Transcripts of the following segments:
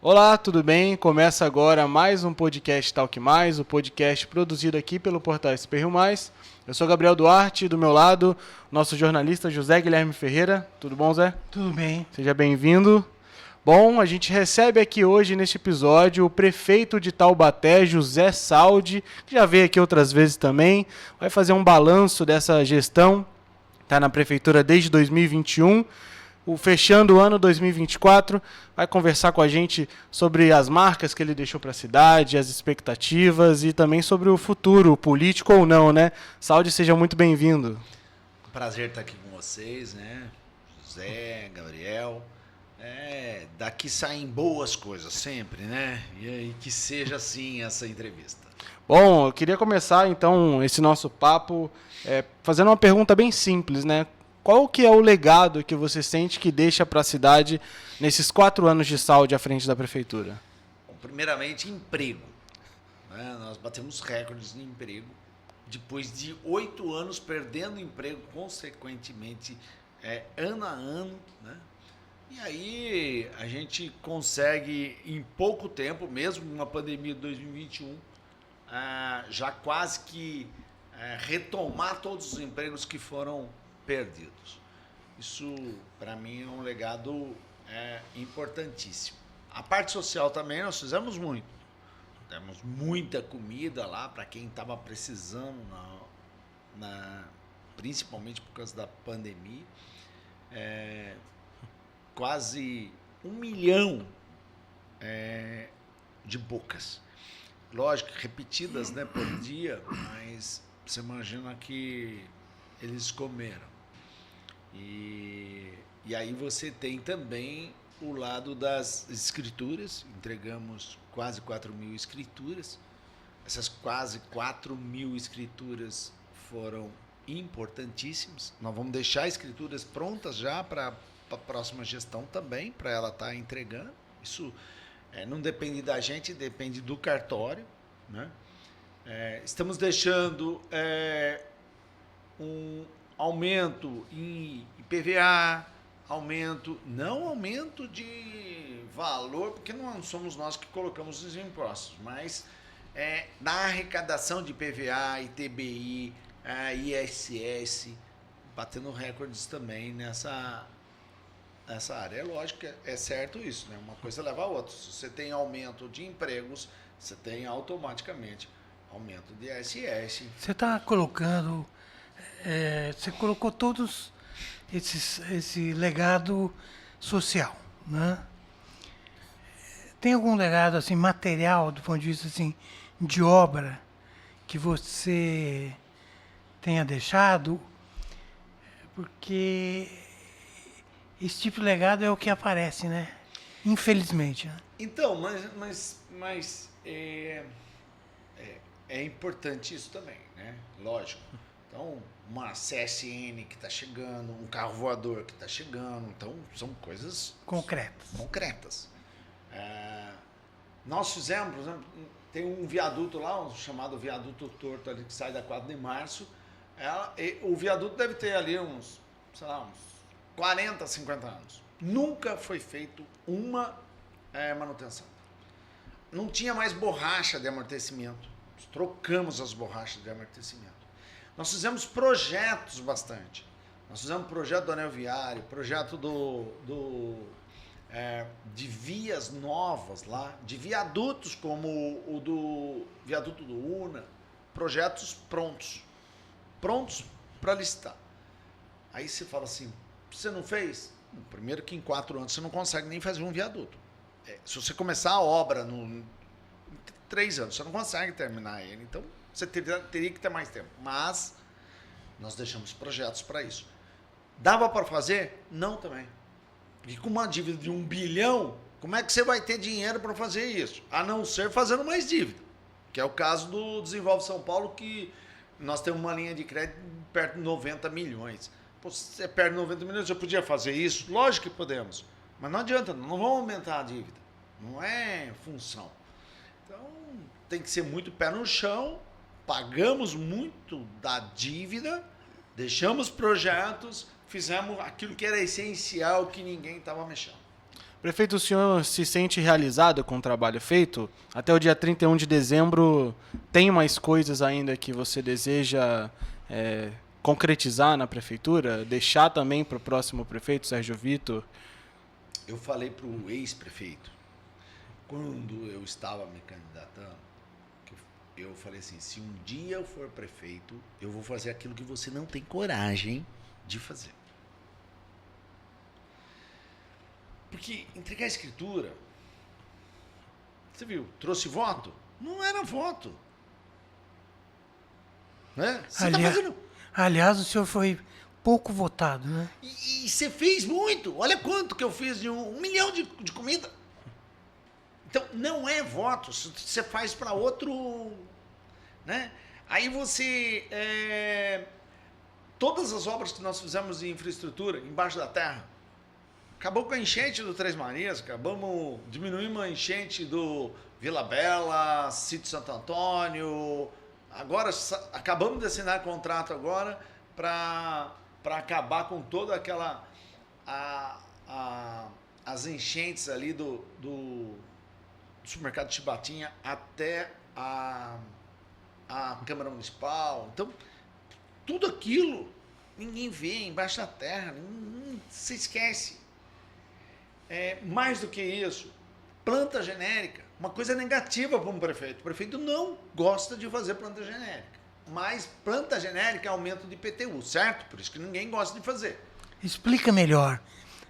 Olá, tudo bem? Começa agora mais um podcast Talk Mais, o podcast produzido aqui pelo portal Espelho Mais. Eu sou Gabriel Duarte, do meu lado, nosso jornalista José Guilherme Ferreira. Tudo bom, Zé? Tudo bem. Seja bem-vindo. Bom, a gente recebe aqui hoje, neste episódio, o prefeito de Taubaté, José Saldi, que já veio aqui outras vezes também, vai fazer um balanço dessa gestão, está na prefeitura desde 2021, fechando o ano 2024, vai conversar com a gente sobre as marcas que ele deixou para a cidade, as expectativas e também sobre o futuro, político ou não, né? Saldi, seja muito bem-vindo. Prazer estar aqui com vocês, né? José, Gabriel. Daqui saem boas coisas sempre, né? E aí que seja assim essa entrevista. Bom, eu queria começar então esse nosso papo fazendo uma pergunta bem simples, né? Qual que é o legado que você sente que deixa para a cidade nesses 4 anos de Saldi à frente da prefeitura? Bom, primeiramente, emprego. Né? Nós batemos recordes de emprego. Depois de 8 anos perdendo emprego, consequentemente, ano a ano, né? E aí a gente consegue, em pouco tempo, mesmo numa pandemia de 2021, já quase que retomar todos os empregos que foram perdidos. Isso, para mim, é um legado importantíssimo. A parte social também nós fizemos muito. Temos muita comida lá para quem estava precisando, principalmente por causa da pandemia. Quase 1 milhão de bocas. Lógico, repetidas, né, por dia, mas você imagina que eles comeram. E aí você tem também o lado das escrituras. Entregamos quase 4.000 escrituras. Essas quase 4.000 escrituras foram importantíssimas. Nós vamos deixar escrituras prontas já para a próxima gestão também, para ela estar entregando. Isso não depende da gente, depende do cartório, né? Estamos deixando um aumento em IPVA, não aumento de valor, porque não somos nós que colocamos os impostos, mas na arrecadação de IPVA, ITBI, ISS, batendo recordes também nessa área. É lógico que é certo isso, né? Uma coisa leva a outra. Se você tem aumento de empregos, você tem automaticamente aumento de ISS. Você está colocando, você colocou todos esse legado social, né? Tem algum legado assim material do ponto de vista assim de obra que você tenha deixado? Porque esse tipo de legado é o que aparece, né? Infelizmente. Né? Então, mas é importante isso também, né? Lógico. Então, uma CSN que está chegando, um carro voador que está chegando, então são coisas concretas. Nós fizemos, por exemplo, tem um viaduto lá, chamado Viaduto Torto, ali, que sai da 4 de março. O viaduto deve ter ali uns 40, 50 anos. Nunca foi feito uma manutenção. Não tinha mais borracha de amortecimento. Trocamos as borrachas de amortecimento. Nós fizemos projetos bastante. Nós fizemos projeto do anel viário, projeto de vias novas lá, de viadutos como o do viaduto do Una, projetos prontos para licitar. Aí você fala assim, você não fez? Primeiro que em 4 anos você não consegue nem fazer um viaduto. Se você começar a obra em 3 anos, você não consegue terminar ele. Então, você teria que ter mais tempo. Mas nós deixamos projetos para isso. Dava para fazer? Não também. E com uma dívida de 1 bilhão, como é que você vai ter dinheiro para fazer isso? A não ser fazendo mais dívida. Que é o caso do Desenvolve São Paulo, que nós temos uma linha de crédito perto de 90 milhões. Pô, se você perde 90 milhões, eu podia fazer isso? Lógico que podemos. Mas não adianta, não vamos aumentar a dívida. Não é função. Então, tem que ser muito pé no chão, pagamos muito da dívida, deixamos projetos, fizemos aquilo que era essencial, que ninguém estava mexendo. Prefeito, o senhor se sente realizado com o trabalho feito? Até o dia 31 de dezembro, tem mais coisas ainda que você deseja concretizar na prefeitura? Deixar também para o próximo prefeito, Sérgio Vitor? Eu falei para o ex-prefeito, quando eu estava me candidatando, eu falei assim, se um dia eu for prefeito, eu vou fazer aquilo que você não tem coragem de fazer. Porque entregar a escritura, você viu, trouxe voto? Não era voto. Né? Você tá fazendo... Aliás, o senhor foi pouco votado, né? E você fez muito. Olha quanto que eu fiz de 1 milhão de comida. Então, não é voto. Você faz para outro... Né? Aí você... todas as obras que nós fizemos de infraestrutura, embaixo da terra, acabou com a enchente do Três Marias, diminuímos a enchente do Vila Bela, Sítio Santo Antônio. Agora, acabamos de assinar contrato agora para acabar com toda aquela... as enchentes ali do supermercado Chibatinha até a Câmara Municipal. Então, tudo aquilo ninguém vê embaixo da terra, se esquece. Mais do que isso, planta genérica, uma coisa negativa para um prefeito. O prefeito não gosta de fazer planta genérica, mas planta genérica é aumento de IPTU, certo? Por isso que ninguém gosta de fazer. Explica melhor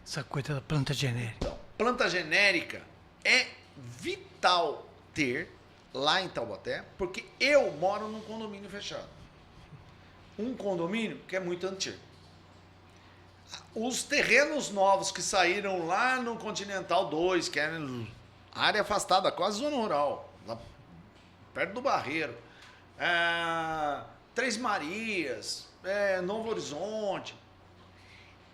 essa coisa da planta genérica. Então, planta genérica é vital ter lá em Taubaté, porque eu moro num condomínio fechado. Um condomínio que é muito antigo. Os terrenos novos que saíram lá no Continental 2, que é área afastada, quase zona rural, lá perto do Barreiro, Três Marias, Novo Horizonte,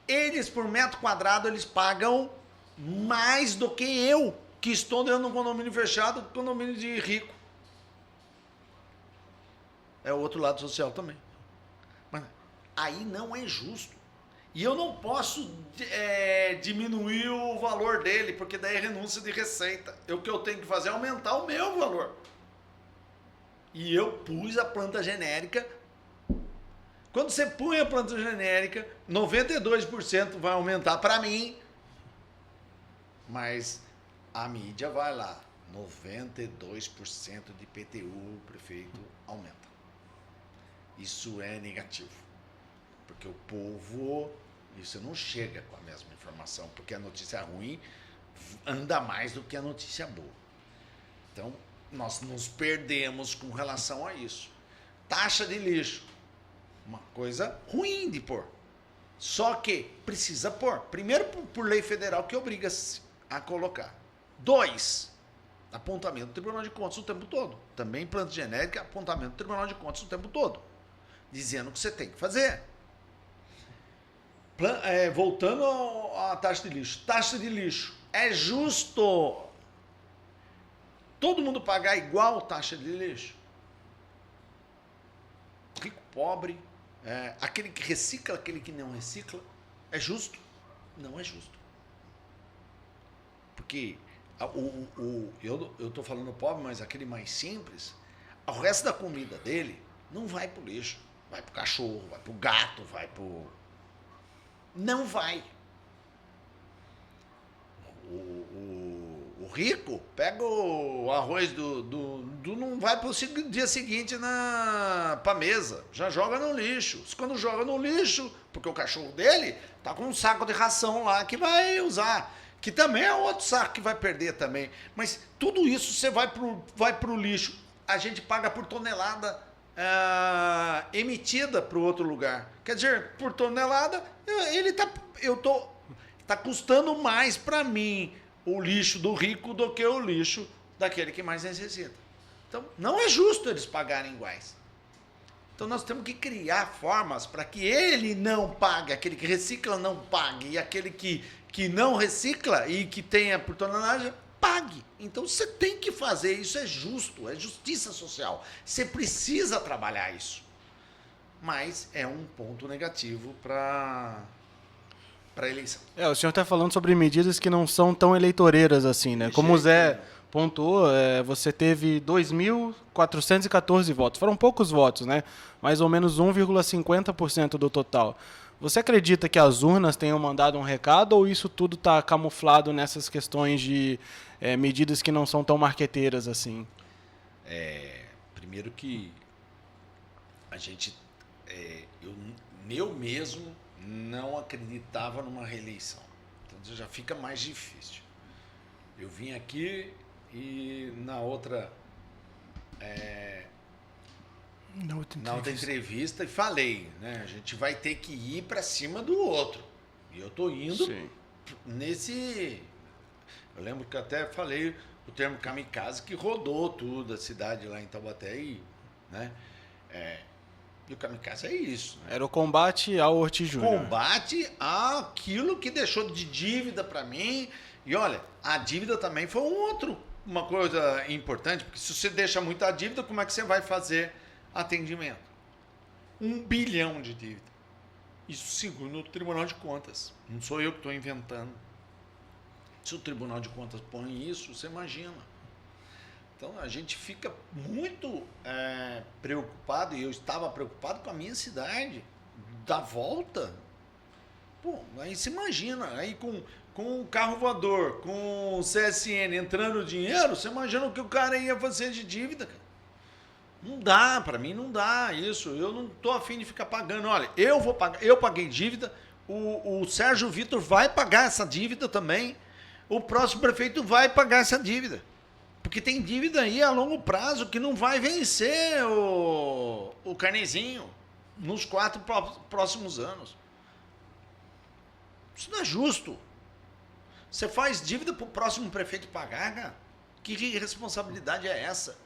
eles por metro quadrado eles pagam mais do que eu, que estou dentro de um condomínio fechado, condomínio de rico. É o outro lado social também. Mas aí não é justo. E eu não posso diminuir o valor dele, porque daí é renúncia de receita. O que eu tenho que fazer é aumentar o meu valor. E eu pus a planta genérica. Quando você põe a planta genérica, 92% vai aumentar para mim, mas a mídia vai lá. 92% de IPTU o prefeito aumenta. Isso é negativo. Porque o povo, isso não chega com a mesma informação, porque a notícia ruim anda mais do que a notícia boa. Então, nós nos perdemos com relação a isso. Taxa de lixo, uma coisa ruim de pôr. Só que precisa pôr. Primeiro, por lei federal que obriga a colocar. 2, apontamento do Tribunal de Contas o tempo todo. Também planta genérica, apontamento do Tribunal de Contas o tempo todo. Dizendo o que você tem que fazer. Voltando à taxa de lixo. Taxa de lixo. É justo todo mundo pagar igual taxa de lixo? Rico, pobre, aquele que recicla, aquele que não recicla. É justo? Não é justo. Porque eu estou falando pobre, mas aquele mais simples, o resto da comida dele não vai para o lixo. Vai para o cachorro, vai para o gato, vai para o... Não vai. O rico pega o arroz não vai para o dia seguinte para a mesa. Já joga no lixo. Quando joga no lixo, porque o cachorro dele tá com um saco de ração lá que vai usar. Que também é outro saco que vai perder também. Mas tudo isso você vai pro lixo. A gente paga por tonelada emitida para o outro lugar. Quer dizer, por tonelada, tá custando mais para mim o lixo do rico do que o lixo daquele que mais necessita. Então, não é justo eles pagarem iguais. Então, nós temos que criar formas para que ele não pague, aquele que recicla não pague, e aquele que não recicla e que tenha por tonelagem, pague. Então, você tem que fazer isso, é justo, é justiça social. Você precisa trabalhar isso. Mas é um ponto negativo para para a eleição. O senhor está falando sobre medidas que não são tão eleitoreiras assim, né? Como o Zé pontuou, você teve 2.414 votos. Foram poucos votos, né? Mais ou menos 1,50% do total. Você acredita que as urnas tenham mandado um recado ou isso tudo está camuflado nessas questões de medidas que não são tão marqueteiras assim? Primeiro que a gente, eu mesmo não acreditava numa reeleição. Então já fica mais difícil. Eu vim aqui e na outra entrevista e falei, né? A gente vai ter que ir para cima do outro. E eu tô indo nesse... Eu lembro que até falei o termo kamikaze, que rodou tudo a cidade lá em Taubaté, né? E o kamikaze é isso. Né? Era o combate ao Ortiz Júnior. Combate àquilo que deixou de dívida para mim. E olha, a dívida também foi uma coisa importante, porque se você deixa muita dívida, como é que você vai fazer atendimento? 1 bilhão de dívida. Isso segundo o Tribunal de Contas. Não sou eu que estou inventando. Se o Tribunal de Contas põe isso, você imagina. Então a gente fica muito preocupado, e eu estava preocupado com a minha cidade, da volta. Pô, aí você imagina, aí com o carro voador, com o CSN entrando dinheiro, você imagina o que o cara ia fazer de dívida, cara. Não dá, para mim não dá isso. Eu não tô afim de ficar pagando. Olha, eu vou pagar, eu paguei dívida, o Sérgio Vitor vai pagar essa dívida também. O próximo prefeito vai pagar essa dívida. Porque tem dívida aí a longo prazo que não vai vencer o carnezinho nos 4 próximos anos. Isso não é justo. Você faz dívida para o próximo prefeito pagar, cara? Que responsabilidade é essa?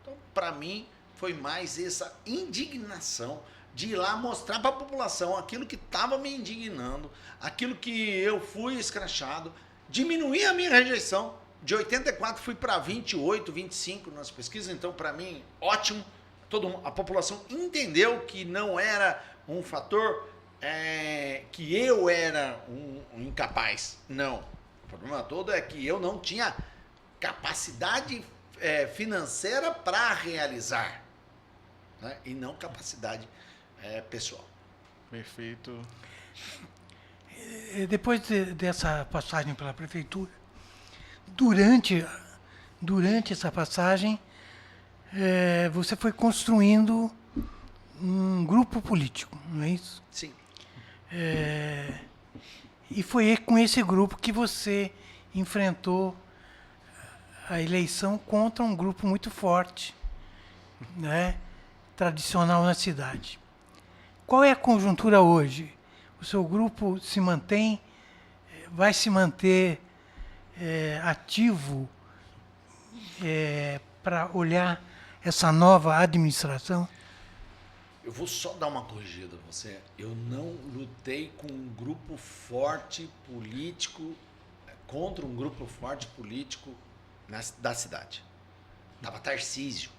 Então, para mim, foi mais essa indignação de ir lá mostrar para a população aquilo que estava me indignando, aquilo que eu fui escrachado, diminuir a minha rejeição. De 84 fui para 28, 25 nas pesquisas, então para mim, ótimo. A população entendeu que não era um fator que eu era um incapaz. Não. O problema todo é que eu não tinha capacidade financeira para realizar, né? E não capacidade pessoal. Perfeito. Depois dessa passagem pela prefeitura, durante essa passagem, você foi construindo um grupo político, não é isso? Sim. E foi com esse grupo que você enfrentou a eleição contra um grupo muito forte, né, tradicional na cidade. Qual é a conjuntura hoje? O seu grupo se mantém, vai se manter ativo para olhar essa nova administração? Eu vou só dar uma corrigida a você. Eu não lutei com um grupo forte político, contra um grupo forte político da cidade. Tava Tarcísio,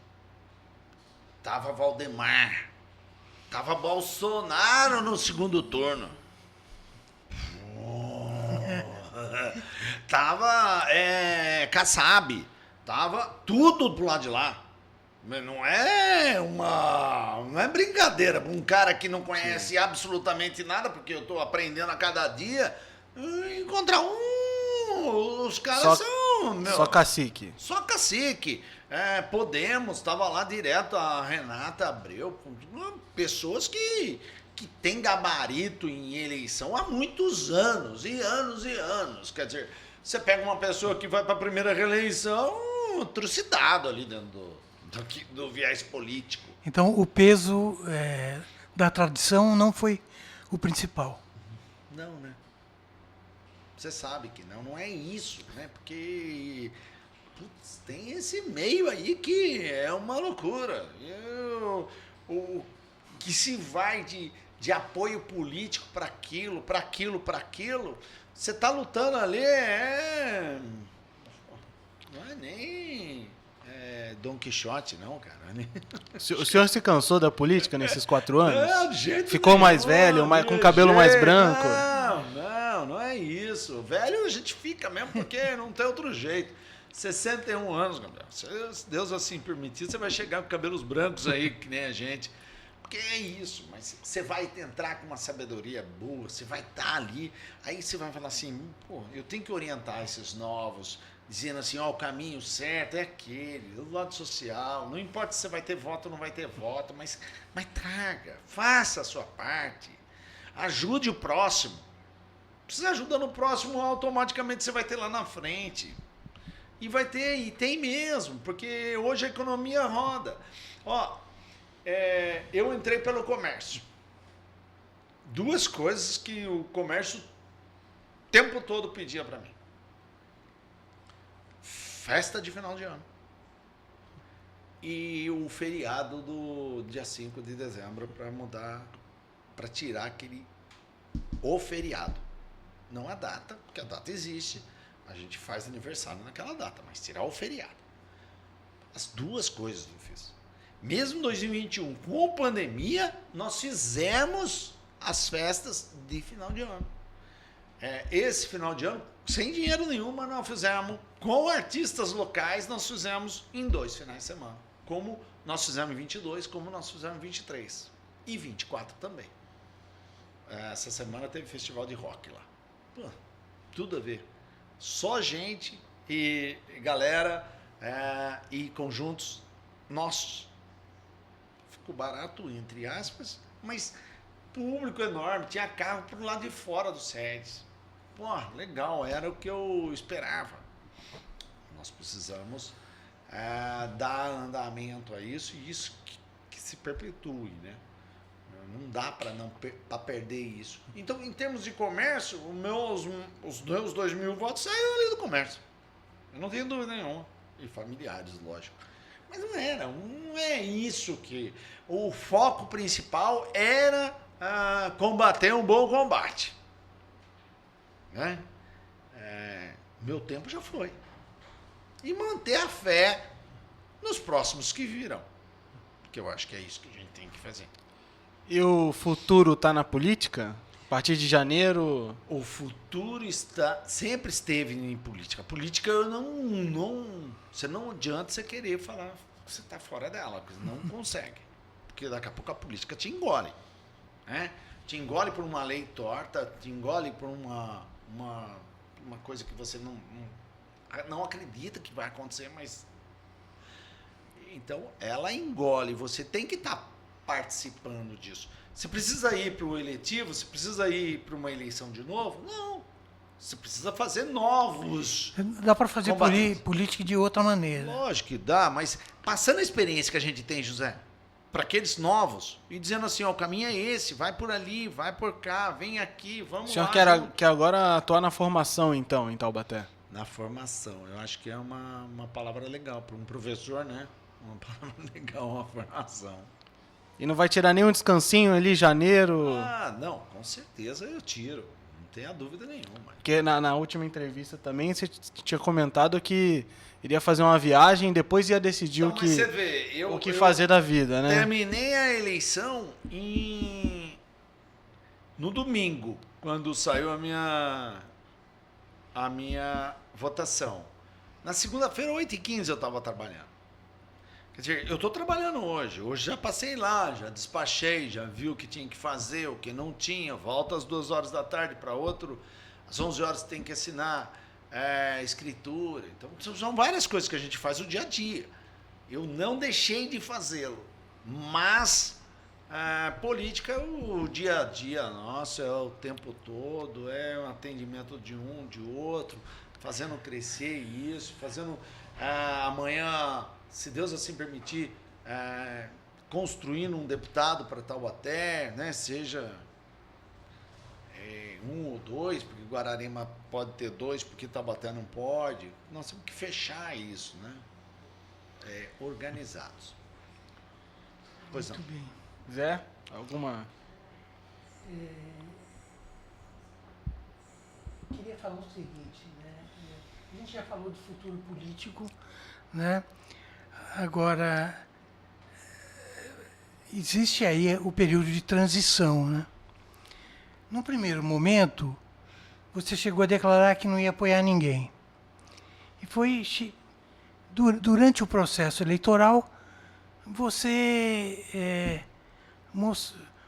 tava Valdemar, tava Bolsonaro no segundo turno. Tava Kassab, tava tudo pro lado de lá. Não é brincadeira. Um cara que não conhece absolutamente nada, porque eu estou aprendendo a cada dia, encontrar os caras são... Só cacique. Só cacique. Podemos, estava lá direto, a Renata Abreu, pessoas que têm gabarito em eleição há muitos anos, e anos e anos. Quer dizer, você pega uma pessoa que vai para a primeira reeleição, trucidado ali dentro do viés político. Então, o peso da tradição não foi o principal. Não, né? Você sabe que não é isso, né? Porque tem esse meio aí que é uma loucura. O que se vai de apoio político para aquilo, você está lutando ali, não é nem Dom Quixote, não, cara. O senhor se cansou da política nesses 4 anos? De jeito Ficou nenhum, mais velho, com cabelo mais branco? Não. isso. Velho a gente fica mesmo, porque não tem outro jeito. 61 anos, Gabriel. Se Deus assim permitir, você vai chegar com cabelos brancos aí, que nem a gente. Porque é isso, mas você vai entrar com uma sabedoria boa, você vai estar ali, aí você vai falar assim, pô, eu tenho que orientar esses novos, dizendo assim, ó, o caminho certo é aquele, do lado social, não importa se você vai ter voto ou não vai ter voto, mas traga, faça a sua parte, ajude o próximo. Você ajudando o próximo, automaticamente você vai ter lá na frente. E vai ter, e tem mesmo, porque hoje a economia roda. Ó, eu entrei pelo comércio. Duas coisas que o comércio o tempo todo pedia para mim. Festa de final de ano. E o feriado do dia 5 de dezembro para mudar, para tirar o feriado. Não a data, porque a data existe. A gente faz aniversário naquela data, mas tirar o feriado. As duas coisas eu fiz. Mesmo em 2021, com a pandemia, nós fizemos as festas de final de ano. Esse final de ano, sem dinheiro nenhum, mas nós fizemos com artistas locais, nós fizemos em 2 finais de semana. Como nós fizemos em 22, como nós fizemos em 23. E 24 também. Essa semana teve festival de rock lá. Pô, tudo a ver. Só gente e galera e conjuntos nossos. Ficou barato, entre aspas, mas público enorme, tinha carro pro lado de fora do SEDES. Pô, legal, era o que eu esperava. Nós precisamos dar andamento a isso e isso que se perpetue, né? Não dá para perder isso. Então, em termos de comércio, os meus 2.000 votos saíram ali do comércio. Eu não tenho dúvida nenhuma. E familiares, lógico. Mas não é isso que... O foco principal era combater um bom combate. Né? Meu tempo já foi. E manter a fé nos próximos que virão. Porque eu acho que é isso que a gente tem que fazer. E o futuro está na política? A partir de janeiro... O futuro sempre esteve em política. A política você não adianta você querer falar que você está fora dela, porque não consegue. Porque daqui a pouco a política te engole. Né? Te engole por uma lei torta, te engole por uma coisa que você não acredita que vai acontecer, mas... Então, ela engole. Você tem que estar participando disso. Você precisa ir para o eletivo? Você precisa ir para uma eleição de novo? Não. Você precisa fazer novos. Dá para fazer política de outra maneira. Lógico que dá, mas passando a experiência que a gente tem, José, para aqueles novos, e dizendo assim, ó, o caminho é esse, vai por ali, vai por cá, vem aqui, vamos lá. O senhor quer agora atuar na formação, então, em Taubaté? Na formação. Eu acho que é uma palavra legal para um professor, né? Uma palavra legal, uma formação. E não vai tirar nenhum descansinho ali, janeiro? Não, com certeza eu tiro. Não tenha dúvida nenhuma. Porque na última entrevista também você tinha comentado que iria fazer uma viagem e depois ia decidir então, o que fazer da vida, né? Terminei a eleição no domingo, quando saiu a minha votação. Na segunda-feira, 8h15, eu estava trabalhando. Quer dizer, eu estou trabalhando hoje. Hoje já passei lá, já despachei, já vi o que tinha que fazer, o que não tinha. Volto às 2 horas da tarde para outro. Às 11 horas tem que assinar escritura. Então, são várias coisas que a gente faz o dia a dia. Eu não deixei de fazê-lo. Mas política é o dia a dia nosso, é o tempo todo, é o atendimento de um, de outro, fazendo crescer isso, fazendo amanhã... Se Deus assim permitir, construindo um deputado para Taubaté, né? Seja 1 ou 2, porque Guararema pode ter 2, porque Taubaté não pode. Nós temos que fechar isso, né? Organizados. Pois não. Muito bem. Zé, alguma... Queria falar o seguinte, né? A gente já falou de futuro político, né? Agora, existe aí o período de transição, né? No primeiro momento, você chegou a declarar que não ia apoiar ninguém. E foi durante o processo eleitoral, você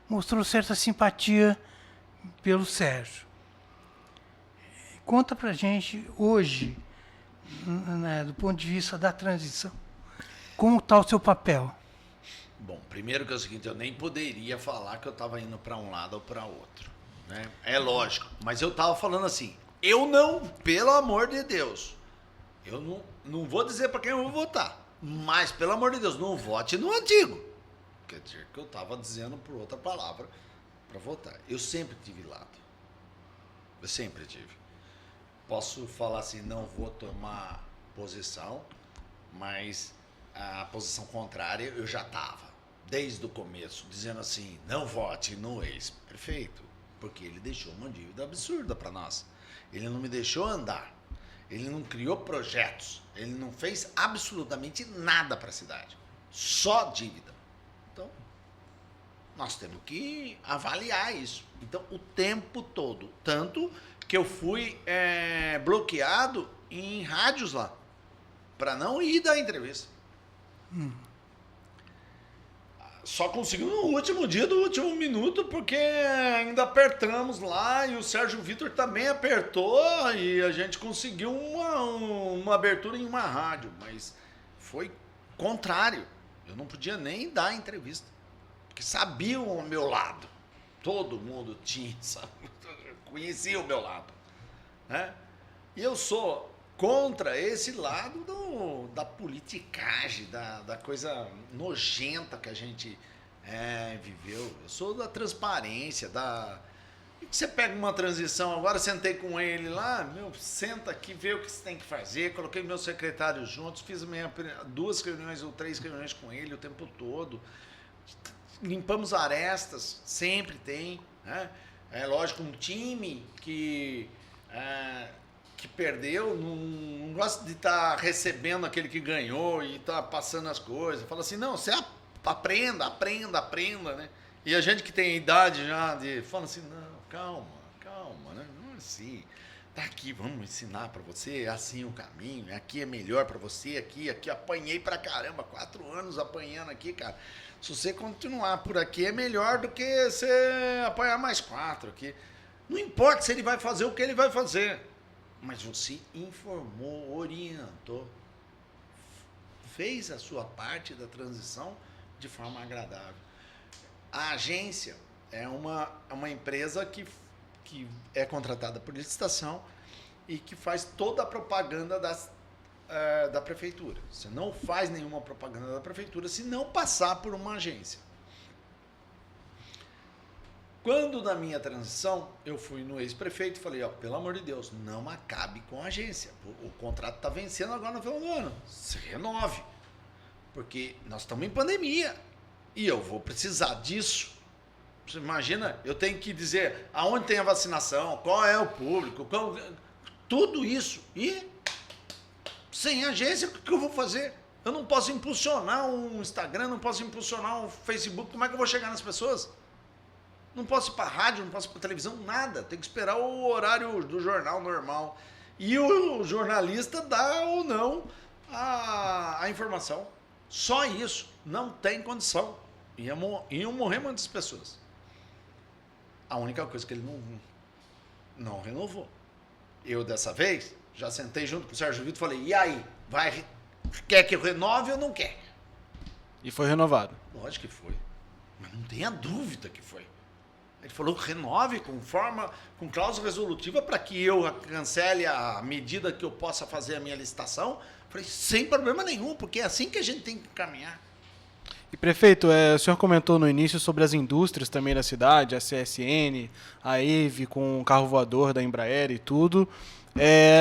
mostrou certa simpatia pelo Sérgio. Conta pra gente hoje, né, do ponto de vista da transição, como está o seu papel? Bom, primeiro que é o seguinte, eu nem poderia falar que eu estava indo para um lado ou para outro, né? É lógico, mas eu estava falando assim, eu não, pelo amor de Deus, eu não vou dizer para quem eu vou votar, mas pelo amor de Deus, não vote no antigo. Quer dizer que eu estava dizendo por outra palavra para votar. Eu sempre tive lado, eu sempre tive. Posso falar assim, não vou tomar posição, mas a posição contrária eu já estava, desde o começo, dizendo assim, não vote no ex-prefeito, porque ele deixou uma dívida absurda para nós. Ele não me deixou andar, ele não criou projetos, ele não fez absolutamente nada para a cidade, só dívida. Então, nós temos que avaliar isso. Então, o tempo todo, tanto que eu fui bloqueado em rádios lá, para não ir dar entrevista. Só conseguimos no último dia do último minuto, porque ainda apertamos lá e o Sérgio Vitor também apertou e a gente conseguiu uma abertura em uma rádio, mas foi contrário. Eu não podia nem dar entrevista, porque sabiam o meu lado. Todo mundo tinha, sabe? Conhecia o meu lado, né? E eu sou contra esse lado da politicagem, da coisa nojenta que a gente viveu. Eu sou da transparência, E você pega uma transição, agora sentei com ele lá, senta aqui, vê o que você tem que fazer, coloquei meus secretários juntos, fiz 2 reuniões ou 3 reuniões com ele o tempo todo, limpamos arestas, sempre tem, né? É lógico, um time que perdeu, não gosta de estar recebendo aquele que ganhou e tá passando as coisas. Fala assim, não, você aprenda, né? E a gente que tem idade já fala assim, não, calma, né? Não é assim. Tá aqui, vamos ensinar para você, é assim o caminho, aqui é melhor para você, aqui apanhei pra caramba, 4 anos apanhando aqui, cara. Se você continuar por aqui é melhor do que você apanhar mais 4 aqui. Não importa se ele vai fazer o que ele vai fazer, mas você informou, orientou, fez a sua parte da transição de forma agradável. A agência é uma empresa que é contratada por licitação e que faz toda a propaganda da prefeitura. Você não faz nenhuma propaganda da prefeitura se não passar por uma agência. Quando na minha transição, eu fui no ex-prefeito e falei, pelo amor de Deus, não acabe com a agência. O contrato está vencendo agora no final do ano. Se renove. Porque nós estamos em pandemia. E eu vou precisar disso. Você imagina, eu tenho que dizer aonde tem a vacinação, qual é o público, tudo isso. E sem agência, o que eu vou fazer? Eu não posso impulsionar um Instagram, não posso impulsionar um Facebook. Como é que eu vou chegar nas pessoas? Não posso ir para rádio, não posso ir para televisão, nada. Tem que esperar o horário do jornal normal. E o jornalista dá ou não a informação. Só isso. Não tem condição. Iam morrer muitas pessoas. A única coisa que ele não renovou. Eu, dessa vez, já sentei junto com o Sérgio Vitor e falei, e aí? Quer que eu renove ou não quer? E foi renovado. Lógico que foi. Mas não tenha dúvida que foi. Ele falou, renove com cláusula resolutiva para que eu cancele a medida que eu possa fazer a minha licitação. Eu falei, sem problema nenhum, porque é assim que a gente tem que caminhar. E prefeito, o senhor comentou no início sobre as indústrias também da cidade, a CSN, a EVE com o carro voador da Embraer e tudo.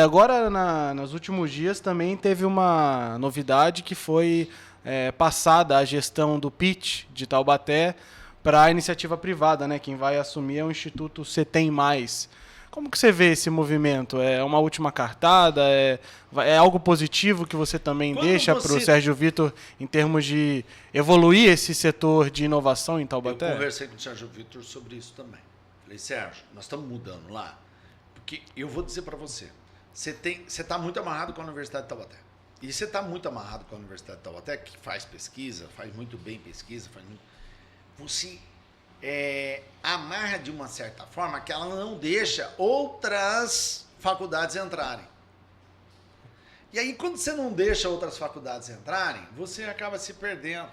Agora, nos últimos dias, também teve uma novidade que foi passada a gestão do PIT de Taubaté para a iniciativa privada, né? Quem vai assumir é o Instituto CETEM+. Como que você vê esse movimento? É uma última cartada? É algo positivo que você também deixa para o Sérgio Vitor em termos de evoluir esse setor de inovação em Taubaté? Eu conversei com o Sérgio Vitor sobre isso também. Falei, Sérgio, nós estamos mudando lá, Porque eu vou dizer para você, você está muito amarrado com a Universidade de Taubaté. E você está muito amarrado com a Universidade de Taubaté, que faz pesquisa, faz muito bem pesquisa, você amarra de uma certa forma que ela não deixa outras faculdades entrarem. E aí, quando você não deixa outras faculdades entrarem, você acaba se perdendo.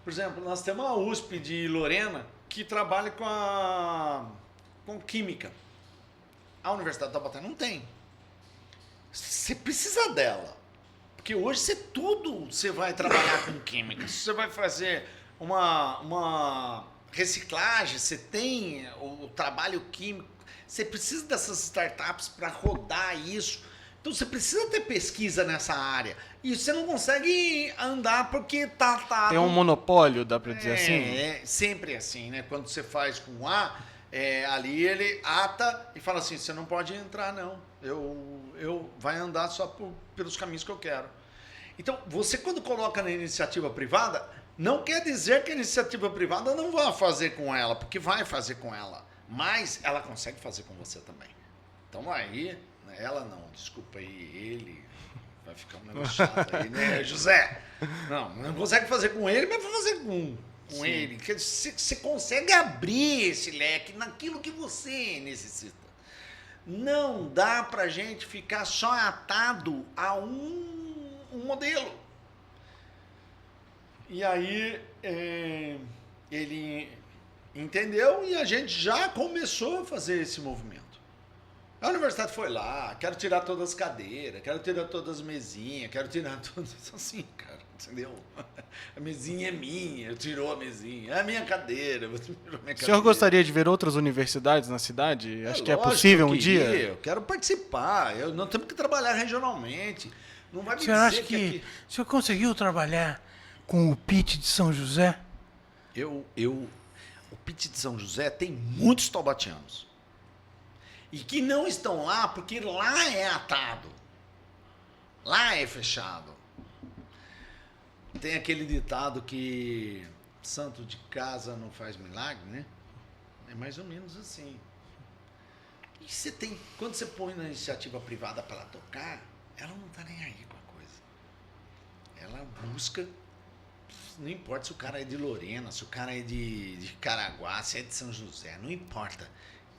Por exemplo, nós temos a USP de Lorena, que trabalha com química. A Universidade de Taubaté não tem. Você precisa dela. Porque hoje você vai trabalhar com química. Se você vai fazer uma reciclagem, você tem o trabalho químico. Você precisa dessas startups para rodar isso. Então você precisa ter pesquisa nessa área. E você não consegue andar porque tá Tem um monopólio, dá para dizer assim? É sempre assim, né? Quando você faz com A, ali ele ata e fala assim, você não pode entrar, não. Eu vai andar só pelos caminhos que eu quero. Então, você quando coloca na iniciativa privada, não quer dizer que a iniciativa privada não vai fazer com ela, porque vai fazer com ela. Mas ela consegue fazer com você também. Então aí, ela não, desculpa aí, ele vai ficar um negócio chato aí, né, José? Não consegue fazer com ele, mas vai fazer com ele. Porque você consegue abrir esse leque naquilo que você necessita. Não dá pra gente ficar só atado a um modelo. E aí ele entendeu e a gente já começou a fazer esse movimento. A universidade foi lá, quero tirar todas as cadeiras, quero tirar todas as mesinhas, quero tirar todas assim, cara, entendeu? A mesinha é minha, tirou a mesinha, é a minha cadeira, você tirou a minha cadeira. O senhor gostaria de ver outras universidades na cidade? Acho que é possível um dia. Eu quero participar, nós temos que trabalhar regionalmente. Não vai me O senhor acha dizer que o senhor conseguiu trabalhar com o PIT de São José? O PIT de São José tem muitos taubatianos. E que não estão lá porque lá é atado. Lá é fechado. Tem aquele ditado que santo de casa não faz milagre, né? É mais ou menos assim. E você tem, quando você põe na iniciativa privada para ela tocar, ela não está nem aí com a coisa. Ela busca, não importa se o cara é de Lorena, se o cara é de Caraguá, se é de São José, não importa.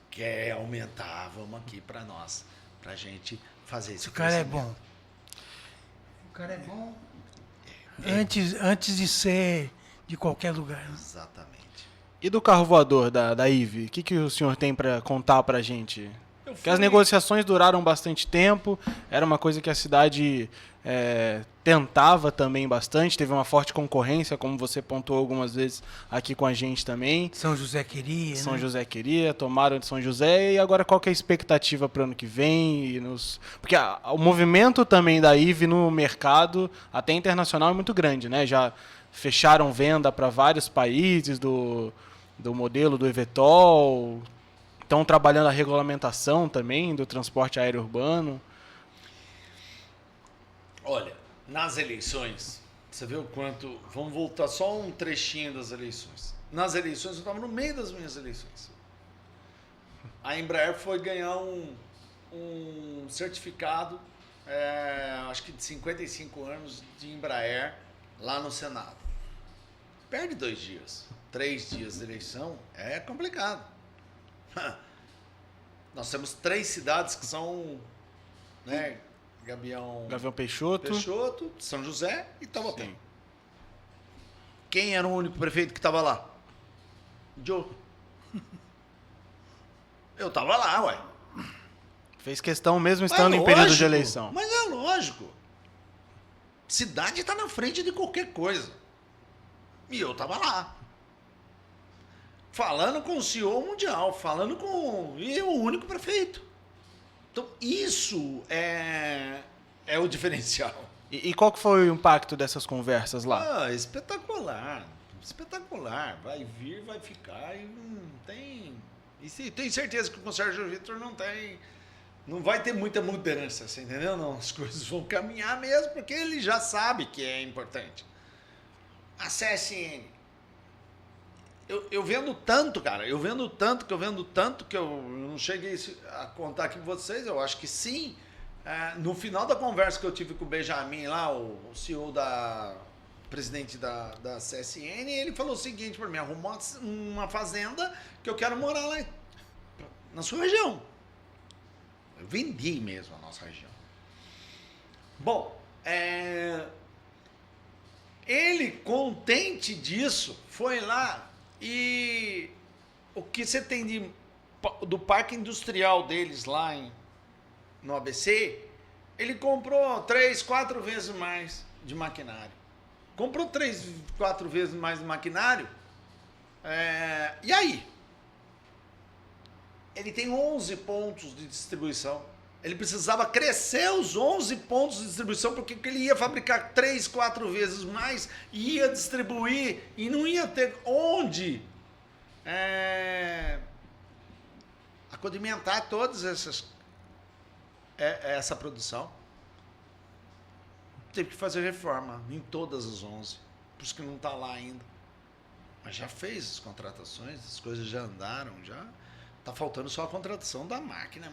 Quer aumentar, vamos aqui para nós, para a gente fazer isso. O cara é bom. O cara é bom antes de ser de qualquer lugar. Exatamente. E do carro voador da IVE? O que o senhor tem para contar para a gente? Porque as negociações duraram bastante tempo, era uma coisa que a cidade tentava também bastante, teve uma forte concorrência, como você pontuou algumas vezes aqui com a gente também. São José queria, São né? José queria, tomaram de São José, e agora qual que é a expectativa para o ano que vem? Porque o movimento também da IVE no mercado, até internacional, é muito grande, né? Já fecharam venda para vários países do modelo do eVTOL, estão trabalhando a regulamentação também do transporte aéreo urbano. Olha, nas eleições, você vê o quanto... Vamos voltar só um trechinho das eleições. Nas eleições, eu estava no meio das minhas eleições. A Embraer foi ganhar um certificado, acho que de 55 anos de Embraer, lá no Senado. Perde 2 dias, 3 dias de eleição, é complicado. Nós temos 3 cidades que são, né, Gavião Peixoto, São José e Taubaté. Sim. Quem era o único prefeito que estava lá? Joe. Eu estava lá, ué. Fez questão mesmo estando em período de eleição. Mas é lógico. Cidade está na frente de qualquer coisa. E eu estava lá. Falando com o CEO mundial, falando com... E o único prefeito. Então, isso é o diferencial. E qual que foi o impacto dessas conversas lá? Espetacular. Espetacular. Vai vir, vai ficar e não tem... E tenho certeza que com o Sérgio Vitor não vai ter muita mudança, você entendeu? Não, as coisas vão caminhar mesmo, porque ele já sabe que é importante. A CSN eu vendo tanto, cara. Eu vendo tanto que eu não cheguei a contar aqui pra vocês. Eu acho que sim. No final da conversa que eu tive com o Benjamin lá, o CEO presidente da CSN, ele falou o seguinte para mim: arrumou uma fazenda que eu quero morar lá na sua região. Eu vendi mesmo a nossa região. Bom, ele, contente disso, foi lá e o que você tem do parque industrial deles lá no ABC, ele comprou 3, 4 vezes mais de maquinário. Comprou 3, 4 vezes mais de maquinário. E aí? Ele tem 11 pontos de distribuição. Ele precisava crescer os 11 pontos de distribuição, porque ele ia fabricar 3, 4 vezes mais, ia distribuir e não ia ter onde acodimentar todas essa produção. Teve que fazer reforma em todas as 11, por isso que não está lá ainda. Mas já fez as contratações, as coisas já andaram, já está faltando só a contratação da máquina,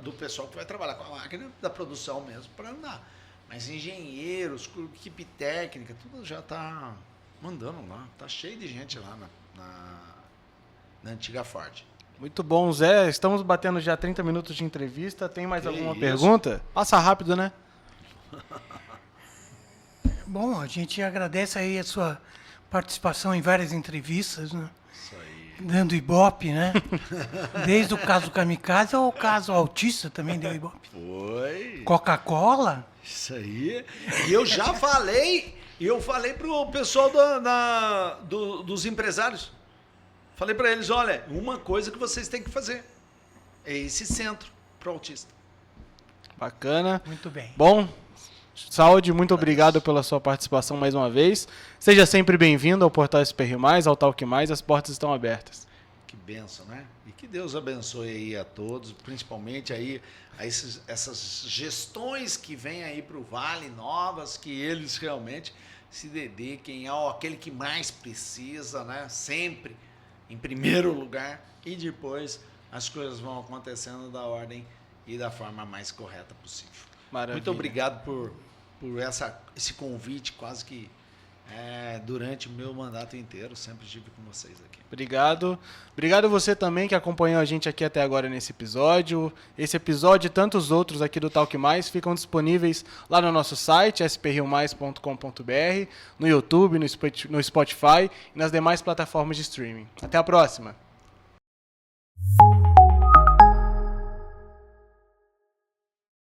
do pessoal que vai trabalhar com a máquina, da produção mesmo, para andar. Mas engenheiros, equipe técnica, tudo já está mandando lá. Está cheio de gente lá na antiga Ford. Muito bom, Zé. Estamos batendo já 30 minutos de entrevista. Tem mais alguma isso? pergunta? Passa rápido, né? Bom, a gente agradece aí a sua participação em várias entrevistas, né? Isso aí. Dando ibope, né? Desde o caso Kamikaze ao caso Autista também deu ibope. Foi. Coca-Cola? Isso aí. E eu já falei pro pessoal dos empresários. Falei para eles, olha, uma coisa que vocês têm que fazer é esse centro para o autista. Bacana. Muito bem. Bom, Saúde, muito obrigado pela sua participação mais uma vez. Seja sempre bem-vindo ao Portal SPR+, ao Talk+, as portas estão abertas. Que bênção, né? E que Deus abençoe aí a todos, principalmente aí essas gestões que vêm aí para o Vale, novas, que eles realmente se dediquem àquele que mais precisa, né? Sempre em primeiro lugar, e depois as coisas vão acontecendo da ordem e da forma mais correta possível. Maravilha. Muito obrigado por esse convite, quase que durante o meu mandato inteiro, sempre estive com vocês aqui. Obrigado. Obrigado você também que acompanhou a gente aqui até agora nesse episódio. Esse episódio e tantos outros aqui do Talk Mais ficam disponíveis lá no nosso site, sprriomais.com.br, no YouTube, no Spotify e nas demais plataformas de streaming. Até a próxima!